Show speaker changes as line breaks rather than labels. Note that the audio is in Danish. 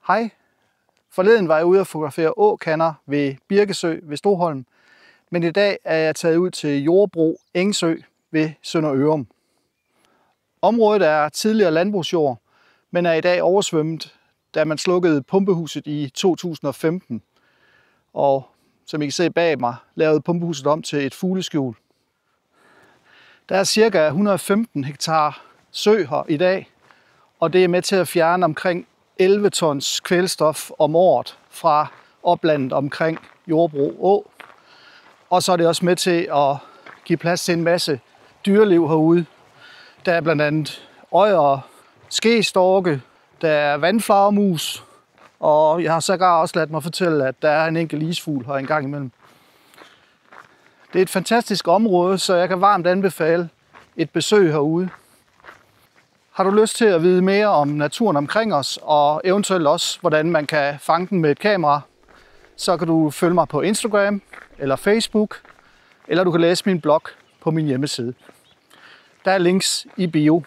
Hej. Forleden var jeg ude at fotografere åkander ved Birkesø ved Stoholm, men i dag er jeg taget ud til Jordbro Engsø ved Sønder Ørum. Området er tidligere landbrugsjord, men er i dag oversvømmet, da man slukkede pumpehuset i 2015. Og som I kan se bag mig, lavede pumpehuset om til et fugleskjul. Der er ca. 115 hektar sø her i dag, og det er med til at fjerne omkring 11 tons kvælstof om året fra oplandet omkring Jordbro Å. Og så er det også med til at give plads til en masse dyreliv herude. Der er blandt andet øjer, skegestorke, der er vandflagermus, og jeg har sågar også ladet mig fortælle, at der er en enkelt isfugl her en gang imellem. Det er et fantastisk område, så jeg kan varmt anbefale et besøg herude. Har du lyst til at vide mere om naturen omkring os, og eventuelt også, hvordan man kan fange den med et kamera, så kan du følge mig på Instagram eller Facebook, eller du kan læse min blog på min hjemmeside. Der er links i bio.